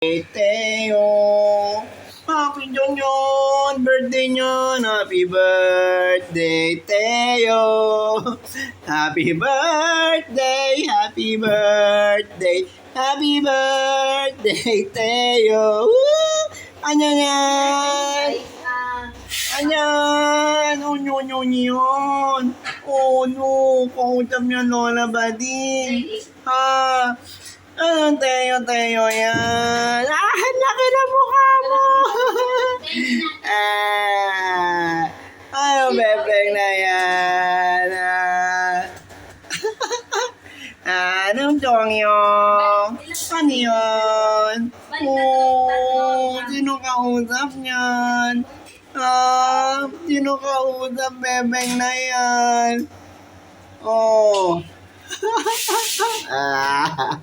Teo. Happy yun. Birthday niyon. Happy birthday, Teo. Happy birthday. Happy birthday. Happy birthday, Teo. Woo! Ano yan? Ayan! Oh, yun. Oh, no. Pautap niya, Lola Bading. Ha? Anong Teo yan? Laki na mukha mo! Ano, bebeng na yan? Anong chongyong? Ano yun? Oh, sino kausap niyan? Sino kausap, bebeng na yan? Oh. Ah.